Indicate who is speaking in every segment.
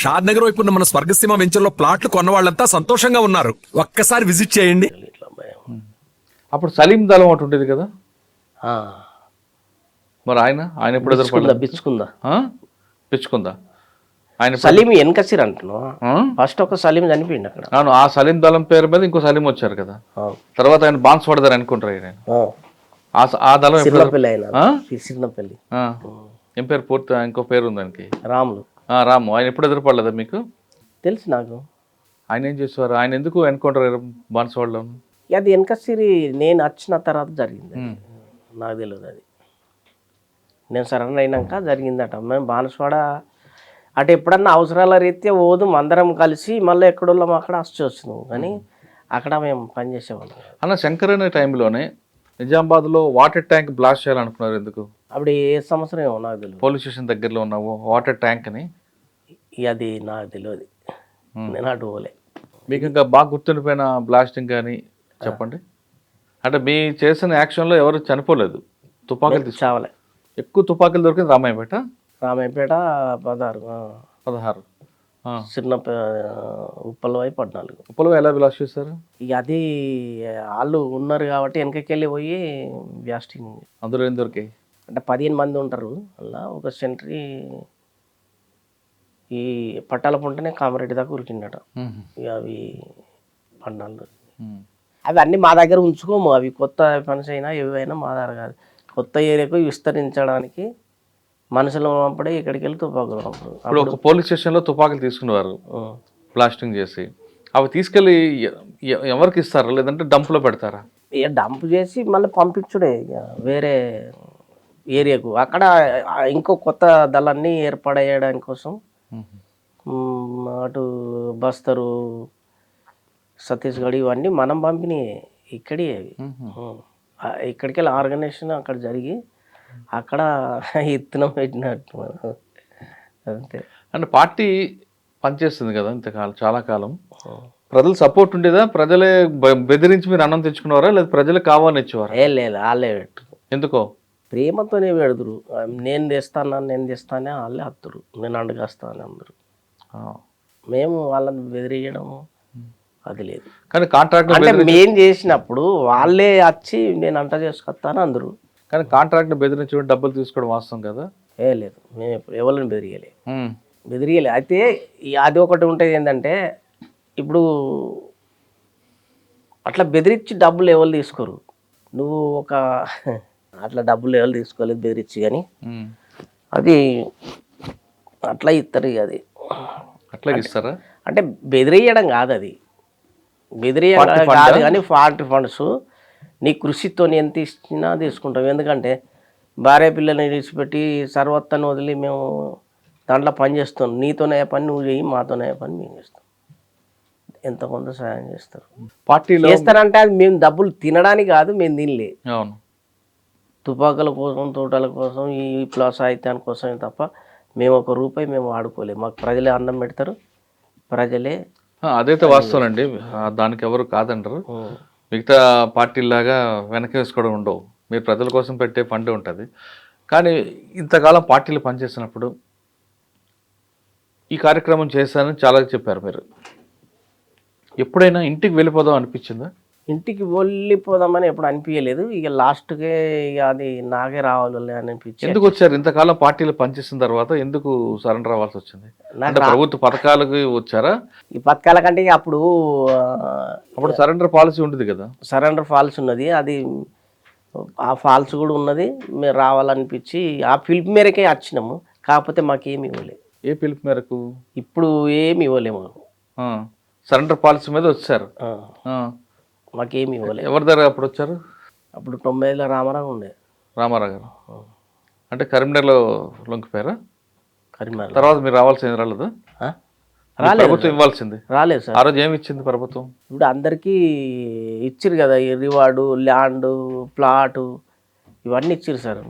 Speaker 1: షాద్ నగర్ వైపు ఉన్న మన స్వర్గసీమ వెంచర్ లో ప్లాట్లు కొన్న వాళ్ళంతా సంతోషంగా ఉన్నారు. ఒక్కసారి విజిట్ చేయండి.
Speaker 2: ఇట్లా భయం.
Speaker 3: అప్పుడు సలీం దళం ఒకటి ఉండేది కదా,
Speaker 2: ఆ,
Speaker 3: మరి ఆయన ఎప్పుడు ఎదురుపడలేదు?
Speaker 2: బిచ్చుకుందా
Speaker 3: పిచ్చుకుందా ఆయన
Speaker 2: సలీం వెనకసిరు అంటున్నావు.
Speaker 3: ఆ?
Speaker 2: ఫస్ట్ ఒక సలీం చనిపోయింది అక్కడ.
Speaker 3: అవును, ఆ సలీం దళం పేరు మీద ఇంకో సలీం వచ్చారు కదా,
Speaker 2: అవును.
Speaker 3: తర్వాత ఆయన బాన్స్ పడతారు అనుకుంటారు ఆయన.
Speaker 2: ఆ,
Speaker 3: ఆ దళం ఎప్పుడు
Speaker 2: సిర్నపల్లి అయినా
Speaker 3: ఆ?
Speaker 2: సిర్నపల్లి
Speaker 3: ఆ. ఏం పేరు పూర్తి? ఇంకో పేరు ఉంది దానికి.
Speaker 2: రాములు.
Speaker 3: రాము. ఆయన ఎప్పుడు ఎదురుపడలేదా మీకు?
Speaker 2: తెలుసు నాకు.
Speaker 3: ఆయన ఏం చేసేవారు? ఆయన ఎందుకు ఎన్కౌంటర్ బాన్స్వాడలో?
Speaker 2: అది వెనకసిరి నేను వచ్చిన తర్వాత జరిగింది. నాకు తెలియదు అది. నేను సరెండర్ అయినాక జరిగిందట. మేము బాన్స్వాడ అటు ఎప్పుడన్నా అవసరాల రీత్యా పోదు అందరం కలిసి మళ్ళీ ఎక్కడోళ్ళం అక్కడ వచ్చినాం, కానీ అక్కడ మేము పనిచేసేవాళ్ళం.
Speaker 3: అన్న శంకర్ అనే టైంలోనే నిజామాబాద్లో వాటర్ ట్యాంక్ బ్లాస్ట్ చేయాలనుకున్నారు ఎందుకు?
Speaker 2: అప్పుడు ఏ సంవత్సరం ఏమో నాకు తెలియదు.
Speaker 3: పోలీస్ స్టేషన్ దగ్గరలో ఉన్న వాటర్ ట్యాంక్ అని.
Speaker 2: అది నాకు తెలియదు, నేను అటు పోలే.
Speaker 3: మీకు ఇంకా బాగా గుర్తుండిపోయిన బ్లాస్టింగ్ కానీ చెప్పండి. అంటే మీ చేసిన యాక్షన్లో ఎవరు చనిపోలేదు, తుపాకులు తీసుకు
Speaker 2: చావలే.
Speaker 3: ఎక్కువ తుపాకులు దొరికింది రామాయపేట.
Speaker 2: రామాయపేట
Speaker 3: 16
Speaker 2: చిన్న ఉప్పలవై 14.
Speaker 3: ఉప్పలో ఎలా బ్లాస్ట్ చేశారు?
Speaker 2: ఇక అది వాళ్ళు ఉన్నారు కాబట్టి వెనకకెళ్ళి పోయి బ్లాస్టింగ్.
Speaker 3: అందులో ఏం దొరికాయి?
Speaker 2: అంటే 15 మంది ఉంటారు అలా. ఒక సెంట్రీ ఈ పట్టాల పుంటనే కామారెడ్డి దాకా ఉరికిండట. ఇక అవి పండాలు అవి అన్నీ మా దగ్గర ఉంచుకోము. అవి కొత్త పని అయినా ఏవైనా మా దగ్గర కాదు. కొత్త ఏరియాకు విస్తరించడానికి మనుషులు అప్పుడే ఇక్కడికి వెళ్ళి తుపాకులు
Speaker 3: ఇప్పుడు ఒక పోలీస్ స్టేషన్లో తుపాకులు తీసుకునేవారు బ్లాస్టింగ్ చేసి, అవి తీసుకెళ్ళి ఎవరికి ఇస్తారా లేదంటే డంప్లో పెడతారా?
Speaker 2: ఇక డంప్ చేసి మళ్ళీ పంపించుడే ఇక వేరే ఏరియాకు. అక్కడ ఇంకో కొత్త దళాన్ని ఏర్పడేయడానికి కోసం అటు బస్తరు, ఛత్తీస్గఢ్ ఇవన్నీ మనం పంపిణీ ఇక్కడే. అవి ఇక్కడికి వెళ్ళి ఆర్గనైజేషన్ అక్కడ జరిగి అక్కడ ఇత్తనం పెట్టినట్టు అంతే.
Speaker 3: అంటే పార్టీ పనిచేస్తుంది కదా ఇంతకాలం, చాలా కాలం. ప్రజలు సపోర్ట్ ఉండేదా? ప్రజలే బెదిరించి మీరు అన్నం తెచ్చుకున్నారా లేదా ప్రజలే కావాలని ఇచ్చేవారా?
Speaker 2: లేదు వాళ్ళే పెట్టరు.
Speaker 3: ఎందుకో?
Speaker 2: ప్రేమతోనే పెడదురు. నేను తెస్తానే వాళ్ళే వస్తురు. నేను అండగాస్తాను అందరు. మేము వాళ్ళని బెదిరియడము అది లేదు.
Speaker 3: కానీ కాంట్రాక్ట్
Speaker 2: అంటే మేము చేసినప్పుడు వాళ్ళే వచ్చి నేను అంట చేసుకొస్తాను అందరు.
Speaker 3: కానీ కాంట్రాక్ట్ బెదిరించడం, డబ్బులు తీసుకోవడం వాస్తవం కదా?
Speaker 2: లేదు, మేము ఎవరిని బెదిరియలే. అయితే అది ఒకటి ఉంటుంది ఏంటంటే, ఇప్పుడు అట్లా బెదిరించి డబ్బులు ఎవరు తీసుకోరు. నువ్వు ఒక అట్లా డబ్బులు ఎవరు తీసుకోలేదు బెదిరించి, కానీ అది అట్లా ఇస్తారు. అది
Speaker 3: అట్లా ఇస్తారా?
Speaker 2: అంటే బెదిరియడం కాదు, అది బెదిరియడం కాదు, కానీ పార్టీ ఫండ్స్ నీ కృషితో ఎంత ఇచ్చినా తీసుకుంటాం. ఎందుకంటే భార్య పిల్లల్ని విడిచిపెట్టి సర్వత్తాన్ని వదిలి మేము దాంట్లో పని చేస్తాం. నీతోనే పని నువ్వు చేయి, మాతోనే పని మేము చేస్తాం. ఎంత కొంత సహాయం చేస్తారు.
Speaker 3: పార్టీలో
Speaker 2: చేస్తారంటే అది మేము డబ్బులు తినడానికి కాదు, మేము తినలే.
Speaker 3: అవును,
Speaker 2: తుపాకుల కోసం, తోటల కోసం, ఈ సాహిత్యాని కోసమే తప్ప మేము ఒక రూపాయి మేము వాడుకోలేము. మాకు ప్రజలే అన్నం పెడతారు, ప్రజలే.
Speaker 3: అదైతే వాస్తవం అండి, దానికి ఎవరు కాదంటారు. మిగతా పార్టీలాగా వెనక వేసుకోవడం ఉండవు. మీరు ప్రజల కోసం పెట్టే ఫండ్ ఉంటుంది. కానీ ఇంతకాలం పార్టీలు పనిచేసినప్పుడు ఈ కార్యక్రమం చేశానని చాలా చెప్పారు మీరు. ఎప్పుడైనా ఇంటికి వెళ్ళిపోదాం అనిపించిందా?
Speaker 2: ఇంటికి వెళ్ళిపోదామని ఎప్పుడు అనిపించలేదు. ఇక లాస్ట్కే ఇక అది నాకే రావాలి అనిపించింది.
Speaker 3: ఎందుకు వచ్చారు? ఇంతకాలం పార్టీలు పనిచేసిన తర్వాత ఎందుకు సరెండర్ అవ్వాల్సి వచ్చింది? అంటే ప్రభుత్వ పథకాలకు వచ్చారా?
Speaker 2: ఈ పథకాల కంటే అప్పుడు
Speaker 3: సరెండర్ పాలసీ ఉంటుంది కదా.
Speaker 2: సరెండర్ ఫాల్స్ ఉన్నది, అది ఆ ఫాల్స్ కూడా ఉన్నది. మేము రావాలనిపించి ఆ పిలుపు మేరకే వచ్చినాము. కాకపోతే మాకేమి ఇవ్వలేదు.
Speaker 3: ఏ పిలుపు మేరకు?
Speaker 2: ఇప్పుడు ఏమి ఇవ్వలేము.
Speaker 3: సరెండర్ పాలసీ మీద వచ్చారు,
Speaker 2: మాకేమి ఇవ్వలేదు.
Speaker 3: ఎవరి దగ్గర అప్పుడు వచ్చారు?
Speaker 2: అప్పుడు 90లో రామారావు ఉండే.
Speaker 3: రామారావు గారు అంటే కరీంనగర్లో లొంగిపోయారా?
Speaker 2: కరీంనగర్
Speaker 3: తర్వాత మీరు రావాల్సింది రాలేదు? ప్రభుత్వం ఇవ్వాల్సింది
Speaker 2: రాలేదు సార్.
Speaker 3: ఆ రోజు ఏమి ఇచ్చింది ప్రభుత్వం?
Speaker 2: ఇప్పుడు అందరికీ ఇచ్చిరు కదా, ఈ రివార్డు, ల్యాండ్, ప్లాటు ఇవన్నీ ఇచ్చిరు సార్.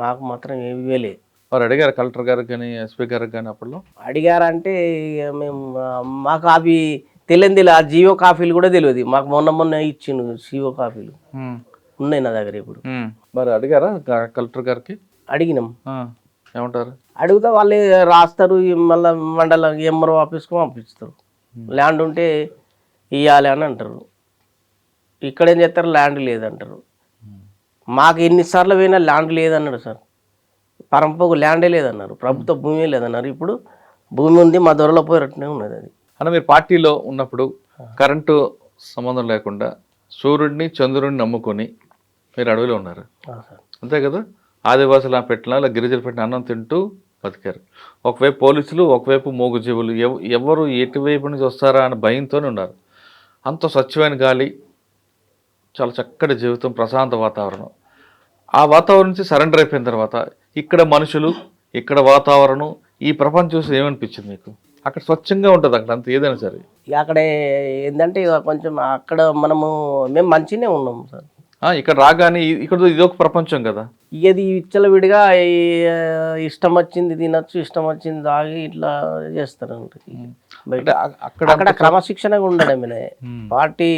Speaker 2: మాకు మాత్రం ఏమి ఇవ్వలేదు.
Speaker 3: వారు అడిగారు కలెక్టర్ గారికి కానీ ఎస్పీ గారికి కానీ? అప్పట్లో
Speaker 2: అడిగారంటే మేము మాకు అవి తెలియదు. ఆ జియో కాఫీలు కూడా తెలియదు మాకు. మొన్న ఇచ్చిండు జియో కాఫీలు ఉన్నాయి నా దగ్గర ఇప్పుడు.
Speaker 3: మరి అడిగారా కలెక్టర్ గారికి?
Speaker 2: అడిగినాం.
Speaker 3: ఏమంటారు?
Speaker 2: అడిగితే వాళ్ళు రాస్తారు, మళ్ళీ మండల ఎంఆర్ఓ ఆఫీస్కి పంపిస్తారు. ల్యాండ్ ఉంటే ఇవ్వాలి అని అంటారు. ఇక్కడ ఏం చేస్తారు, ల్యాండ్ లేదంటారు. మాకు ఎన్నిసార్లు పోయినా ల్యాండ్ లేదన్నాడు సార్. పరంపోకు ల్యాండే లేదన్నారు, ప్రభుత్వ భూమి లేదన్నారు. ఇప్పుడు భూమి ఉంది, మా దొరలో పోయినట్టునే ఉన్నది అది.
Speaker 3: అన్న మీరు పార్టీలో ఉన్నప్పుడు కరెంటు సంబంధం లేకుండా సూర్యుడిని చంద్రుడిని నమ్ముకొని మీరు అడవిలో ఉన్నారు,
Speaker 2: సార్.
Speaker 3: అంతే కదా? ఆదివాసులు పెట్టిన ఇలా గిరిజలు పెట్టిన అన్నం తింటూ బతికారు. ఒకవైపు పోలీసులు, ఒకవైపు మూగుజీవులు, ఎవరు ఎటువైపు నుంచి వస్తారా అని భయంతోనే ఉన్నారు. అంత స్వచ్ఛమైన గాలి, చాలా చక్కటి జీవితం, ప్రశాంత వాతావరణం. ఆ వాతావరణం నుంచి సరెండర్ అయిపోయిన తర్వాత ఇక్కడ మనుషులు, ఇక్కడ వాతావరణం, ఈ ప్రపంచం చూసి ఏమనిపించింది మీకు? అక్కడ స్వచ్ఛంగా ఉంటుంది, అక్కడ అంత ఏదైనా సరే.
Speaker 2: ఇక అక్కడ ఏంటంటే ఇక కొంచెం అక్కడ మేము మంచిగానే ఉన్నాం సార్.
Speaker 3: ఇక్కడ రాగానే ఇక్కడ ఇదొక ప్రపంచం కదా.
Speaker 2: ఇది విచ్చలవిడిగా ఇష్టం వచ్చింది తినచ్చు, ఇష్టం వచ్చింది తాగి ఇట్లా చేస్తారంట.
Speaker 3: అంటే అక్కడ
Speaker 2: అక్కడ క్రమశిక్షణగా ఉండడమే. పార్టీ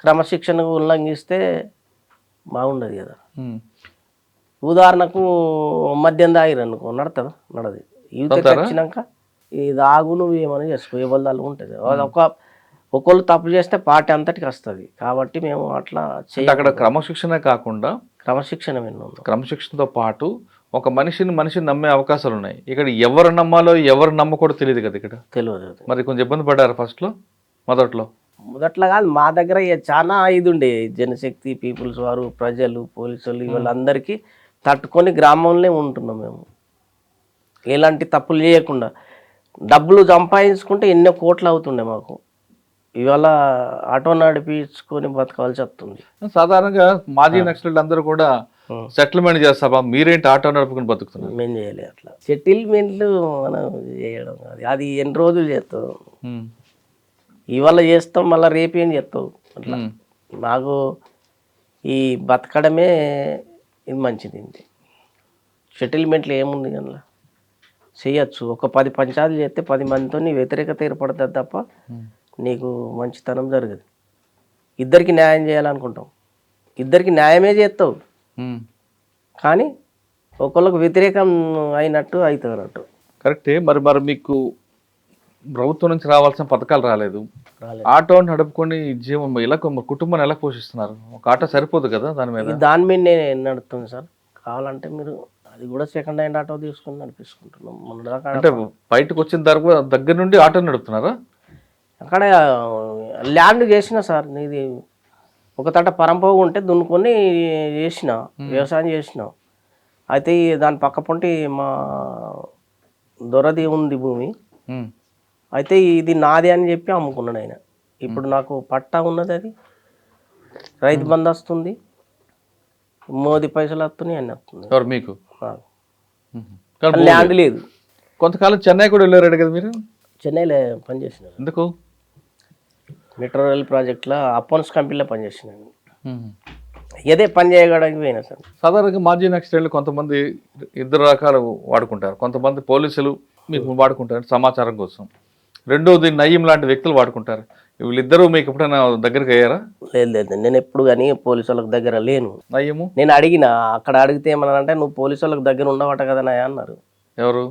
Speaker 2: క్రమశిక్షణకు ఉల్లంఘిస్తే బాగుండదు కదా. ఉదాహరణకు మద్యం తాగిరు అనుకో, నడుతుందా? నడదు. యువతకి వచ్చినాక ఇది తాగు, నువ్వు ఏమైనా చేసుకో, ఎవరి ఉంటుంది. ఒకళ్ళు తప్పు చేస్తే పార్టీ అంతటికి వస్తుంది. కాబట్టి మేము అట్లా
Speaker 3: అక్కడ క్రమశిక్షణ కాకుండా క్రమశిక్షణతో పాటు ఒక మనిషిని నమ్మే అవకాశాలు ఉన్నాయి. ఇక్కడ ఎవరు నమ్మాలో ఎవరు నమ్మకూడదో తెలియదు కదా. ఇక్కడ
Speaker 2: తెలియదు.
Speaker 3: మరి కొంచెం ఇబ్బంది పడ్డారు ఫస్ట్లో?
Speaker 2: మొదట్లో కాదు, మా దగ్గర చాలా ఇది ఉండే, జనశక్తి, పీపుల్స్ వారు, ప్రజలు, పోలీసులు, వీళ్ళందరికీ తట్టుకొని గ్రామంలో ఉంటున్నాం మేము. ఎలాంటి తప్పులు చేయకుండా డబ్బులు సంపాదించుకుంటే ఎన్నో కోట్లు అవుతుండే మాకు. ఇవాళ ఆటో నడిపించుకొని బతకాల్సి వస్తుంది.
Speaker 3: సాధారణంగా మాజీ నక్సలైట్లు అందరూ కూడా సెటిల్మెంట్ చేస్తావా, మీరేంటి ఆటో నడుపుకుని బతుకుతున్నారు?
Speaker 2: మేము చేయలేదు అట్లా. సెటిల్మెంట్లు మనం చేయడం అది ఎన్ని రోజులు చేస్తాం. ఇవాళ చేస్తాం, మళ్ళీ రేపేం చేస్తావు. అట్లా మాకు ఈ బతకడమే ఇది మంచిది. సెటిల్మెంట్లు ఏముంది కన్నా చేయొచ్చు. ఒక 10 పంచాయతీలు చేస్తే 10 మందితో నీ వ్యతిరేకత ఏర్పడుతుంది తప్ప నీకు మంచితనం జరగదు. ఇద్దరికి న్యాయం చేయాలనుకుంటాం, ఇద్దరికి న్యాయమే చేస్తావు, కానీ ఒకళ్ళకు వ్యతిరేకం అయినట్టు అవుతుంది అన్నట్టు.
Speaker 3: కరెక్టే. మరి మీకు ప్రభుత్వం నుంచి రావాల్సిన పథకాలు రాలేదు. ఆటో నడుపుకొని జీవం ఎలా, కుటుంబాన్ని ఎలా పోషిస్తున్నారు? ఒక ఆటో సరిపోదు కదా దాని మీద?
Speaker 2: దాని మీద నేను నడుపుతుంది సార్. కావాలంటే మీరు అది కూడా సెకండ్ హ్యాండ్ ఆటో తీసుకుని నడిపిస్తుంటున్నాం.
Speaker 3: అంటే బయటకు వచ్చిన తర్వాత దగ్గర నుండి ఆటో నడుపుతున్నారా?
Speaker 2: అక్కడ ల్యాండ్ చేసిన సార్, ఇది ఒక తట పరంపోగు ఉంటే దున్నుకొని చేసిన, వ్యవసాయం చేసిన. అయితే దాని పక్క పొంటి మా దొరది ఉంది భూమి. అయితే ఇది నాది అని చెప్పి అమ్ముకున్నాడు ఆయన. ఇప్పుడు నాకు పట్టా ఉన్నది, అది రైతు బంధు వస్తుంది, మోదీ పైసలు వస్తున్నాయి, అన్నీ వస్తుంది.
Speaker 3: ఎవరు మీకు?
Speaker 2: ల్యాండ్ లేదు.
Speaker 3: కొంతకాలం చెన్నై కూడా వెళ్ళారు కదా మీరు?
Speaker 2: చెన్నైలో పనిచేసిన.
Speaker 3: ఎందుకు?
Speaker 2: మెట్రో రైల్ ప్రాజెక్ట్లో అపోన్స్ కంపెనీలో పనిచేసినాను. ఇదే పని చేయడానికి పోయినా సార్.
Speaker 3: సాధారణంగా మాజీ నక్సలైట్లు కొంతమంది 2 రకాలు వాడుకుంటారు. కొంతమంది పోలీసులు మీకు వాడుకుంటారు సమాచారం కోసం. రెండోది నయీం లాంటి వ్యక్తులు వాడుకుంటారు. వీళ్ళిద్దరూ మీకు ఎప్పుడైనా దగ్గరికి అయ్యారా?
Speaker 2: లేదు, నేను ఎప్పుడు కానీ పోలీసు వాళ్ళకి దగ్గర లేను.
Speaker 3: నయీము
Speaker 2: నేను అడిగిన, అక్కడ అడిగితే ఏమన్నారంటే నువ్వు పోలీసు వాళ్ళకి దగ్గర ఉండవట కదా నాయ అన్నారు.
Speaker 3: ఎవరు?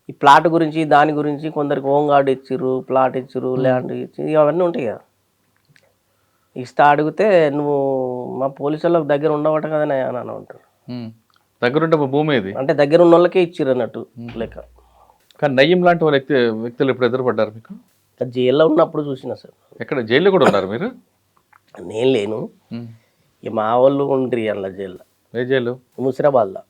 Speaker 2: ఈ ప్లాట్ గురించి, దాని గురించి కొందరికి హోమ్ గార్డ్ ఇచ్చిర్రు, ప్లాట్ ఇచ్చిర్రు, ల్యాండ్ ఇచ్చి, అవన్నీ ఉంటాయి కదా. ఇస్తా అడిగితే నువ్వు మా పోలీసు వాళ్ళకి దగ్గర ఉండవట కదా నాయ అని అంటారు.
Speaker 3: దగ్గరుంటే భూమి ఇది
Speaker 2: అంటే దగ్గర ఉన్న వాళ్ళకే ఇచ్చిర్రు అన్నట్టు లెక్క.
Speaker 3: కానీ నయీం లాంటి వాళ్ళ వ్యక్తులు ఎప్పుడు ఎదురుపడ్డారు మీకు?
Speaker 2: జైల్లో ఉన్నప్పుడు చూసిన సార్.
Speaker 3: ఎక్కడ జైల్లో కూడా ఉన్నారు మీరు?
Speaker 2: నేను లేను, ఇక మా వాళ్ళు ఉండ్రి అలా జైల్లో.
Speaker 3: ఏ జైలు?
Speaker 2: ముసిరాబాద్లో.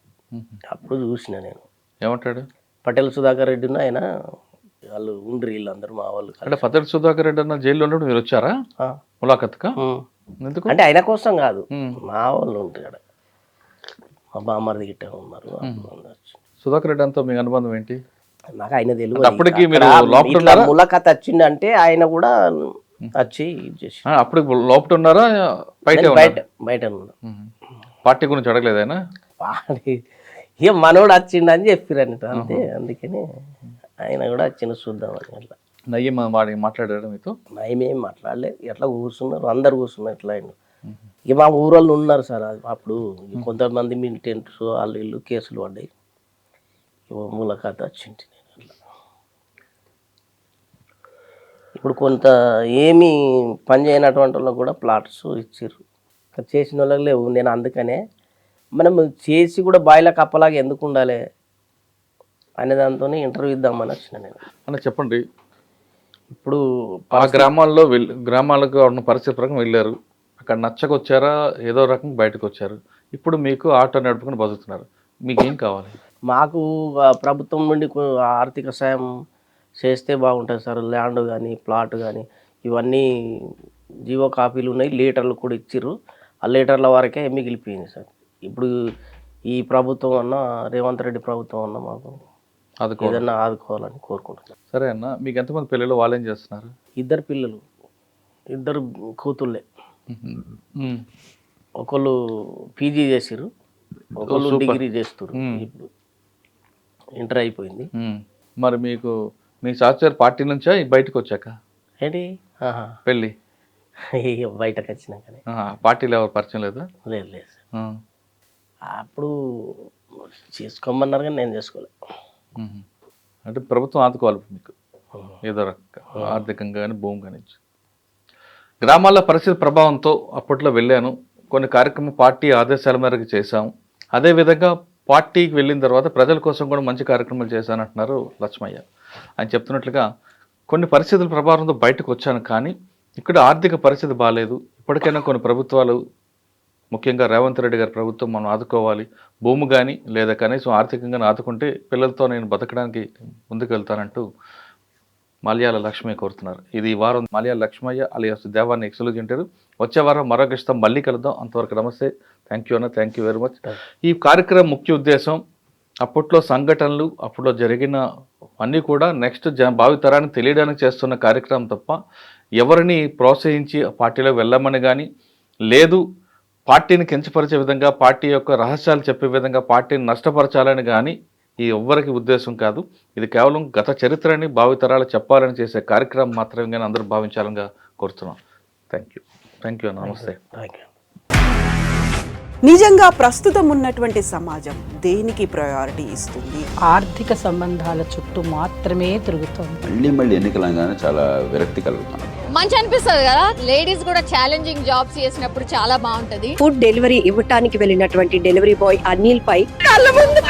Speaker 2: అప్పుడు చూసిన నేను.
Speaker 3: ఏమంటాడు?
Speaker 2: పటేల్ సుధాకర్ రెడ్డి ఆయన వాళ్ళు ఉండ్రి, వీళ్ళందరూ మా వాళ్ళు.
Speaker 3: అంటే పటేల్ సుధాకర్ రెడ్డి అన్న జైల్లో ఉన్నప్పుడు మీరు వచ్చారా ములాఖత్కా? ఎందుకు?
Speaker 2: అంటే ఆయన కోసం కాదు, మా వాళ్ళు ఉంటారు, మా బామ్మర్ది గిట్ట ఉన్నారు.
Speaker 3: సుధాకర్ రెడ్డి అంతా మీ అనుబంధం ఏంటి?
Speaker 2: నాకు ఆయన తెలియదు.
Speaker 3: అప్పటికి
Speaker 2: ములాఖత్ వచ్చిందంటే ఆయన కూడా వచ్చి చేసి.
Speaker 3: అప్పుడు లోపల ఉన్నారా
Speaker 2: బయట
Speaker 3: పార్టీ గురించి అడగలేదు ఆయన?
Speaker 2: ఇక మనోడు వచ్చిండు అని చెప్పిరన్నట్టు అంతే. అందుకని ఆయన కూడా వచ్చిన చూద్దాం అని. అట్లా
Speaker 3: నయ్యం వాడి మాట్లాడారు మీతో?
Speaker 2: నయమేం మాట్లాడలేదు, ఎట్లా కూర్చున్నారు, అందరు కూర్చున్నారు. ఎట్లా ఆయన ఇక మా ఊరోళ్ళు ఉన్నారు సార్. అప్పుడు కొంతమంది మిలిటెంట్స్ వాళ్ళు వీళ్ళు కేసులు పడ్డాయి. మూల కథ వచ్చింది నేను అట్లా. ఇప్పుడు కొంత ఏమీ పని చేయనటువంటి వాళ్ళకి కూడా ప్లాట్స్ ఇచ్చారు, చేసిన వాళ్ళకి లేవు. నేను అందుకనే మనం చేసి కూడా బాయిల కప్పలాగా ఎందుకు ఉండాలి అనే దాంతో ఇంటర్వ్యూ ఇద్దామని వచ్చిన నేను.
Speaker 3: అన్న చెప్పండి,
Speaker 2: ఇప్పుడు
Speaker 3: ఆ గ్రామాలకు ఉన్న పరిస్థితి ప్రకారం వెళ్ళారు, అక్కడ నచ్చకొచ్చారా, ఏదో రకంగా బయటకు వచ్చారు, ఇప్పుడు మీకు ఆటో నడుపుకొని బతుకుతున్నారు, మీకేం కావాలి?
Speaker 2: మాకు ప్రభుత్వం నుండి ఆర్థిక సాయం చేస్తే బాగుంటుంది సార్. ల్యాండ్ కానీ ప్లాట్ కానీ ఇవన్నీ జీవో కాపీలు ఉన్నాయి, లీటర్లు కూడా ఇచ్చిర్రు. ఆ లీటర్ల వరకే మిగిలిపోయింది సార్. ఇప్పుడు ఈ ప్రభుత్వం అన్న, రేవంత్ రెడ్డి ప్రభుత్వం అన్న మాకు ఏదన్నా ఆదుకోవాలని కోరుకుంటున్నాను.
Speaker 3: సరే అన్న, మీకు ఎంతమంది పిల్లలు, వాళ్ళు ఏం చేస్తున్నారు?
Speaker 2: 2 పిల్లలు, 2 కూతుళ్ళే. ఒకళ్ళు పీజీ చేసిర్రు, ఒకళ్ళు డిగ్రీ చేస్తారు. ఇప్పుడు ఇంటర్ అయిపోయింది.
Speaker 3: మరి మీకు మీ సాఫ్ట్వేర్ పార్టీ నుంచా బయటకు వచ్చాక
Speaker 2: ఏంటి
Speaker 3: పెళ్ళి?
Speaker 2: బయటకు వచ్చినాకనే.
Speaker 3: పార్టీలో ఎవరు పరిచయం లేదా?
Speaker 2: లేదు లేదు సార్. అప్పుడు చేసుకోమన్నారు కానీ నేను చేసుకోలేదు.
Speaker 3: అంటే ప్రభుత్వం ఆదుకోవాలి మీకు ఏదో రకంగా, ఆర్థికంగా కానీ భూమి కానీ. గ్రామాల్లో పరిస్థితి ప్రభావంతో అప్పట్లో వెళ్ళాను, కొన్ని కార్యక్రమం పార్టీ ఆదేశాల మేరకు చేశాం, అదేవిధంగా పార్టీకి వెళ్ళిన తర్వాత ప్రజల కోసం కూడా మంచి కార్యక్రమాలు చేశానంటున్నారు లక్ష్మయ్య. ఆయన చెప్తున్నట్లుగా కొన్ని పరిస్థితుల ప్రభావంతో బయటకు వచ్చాను, కానీ ఇక్కడ ఆర్థిక పరిస్థితి బాగాలేదు, ఇప్పటికైనా కొన్ని ప్రభుత్వాలు, ముఖ్యంగా రేవంత్ రెడ్డి గారి ప్రభుత్వం మనం ఆదుకోవాలి, భూమి కానీ లేదా కనీసం ఆర్థికంగా ఆదుకుంటే పిల్లలతో నేను బతకడానికి ముందుకు వెళ్తానంటూ మలయాళ లక్ష్మయ్య కోరుతున్నారు. ఇది ఈ వారం మలయాళ లక్ష్మయ్య అలియాస్ దేవాన్ని ఎక్స్క్లూజివ్ ఇంటర్వ్యూ. వచ్చే వారం మరొక ఇష్టం మళ్ళీ కలుద్దాం. అంతవరకు నమస్తే, థ్యాంక్ యూ అన్న, థ్యాంక్ యూ వెరీ మచ్. ఈ కార్యక్రమం ముఖ్య ఉద్దేశం అప్పట్లో సంఘటనలు, అప్పట్లో జరిగిన అన్నీ కూడా నెక్స్ట్ భావితరానికి తెలియడానికి చేస్తున్న కార్యక్రమం తప్ప ఎవరిని ప్రోత్సహించి పార్టీలో వెళ్ళమని కానీ, లేదు పార్టీని కించపరిచే విధంగా, పార్టీ యొక్క రహస్యాలు చెప్పే విధంగా పార్టీని నష్టపరచాలని కానీ ఈ ఎవ్వరికి ఉద్దేశం కాదు. ఇది కేవలం గత చరిత్రని భావితరాలు చెప్పాలని చేసే కార్యక్రమం మాత్రమే కానీ అందరూ భావించాలని కోరుతున్నాం. థ్యాంక్ యూ, థ్యాంక్ యూ, నమస్తే.
Speaker 2: Thank you.
Speaker 4: నిజంగా ప్రస్తుతం ఉన్నటువంటి సమాజం దేనికి ప్రయారిటీ ఇస్తుంది?
Speaker 5: ఆర్థిక సంబంధాల చుట్టూ మాత్రమే తిరుగుతోంది.
Speaker 6: మళ్ళీ ఎన్నికలంగానే చాలా విరక్తి కలుగుతాను.
Speaker 7: మంచి అనిపిస్తుంది కదా, లేడీస్ కూడా ఛాలెంజింగ్ జాబ్స్ చేసినప్పుడు చాలా బాగుంటది.
Speaker 8: ఫుడ్ డెలివరీ ఇవ్వటానికి వెళ్ళినటువంటి డెలివరీ బాయ్ అనిల్ పై కళ్ళ ముందు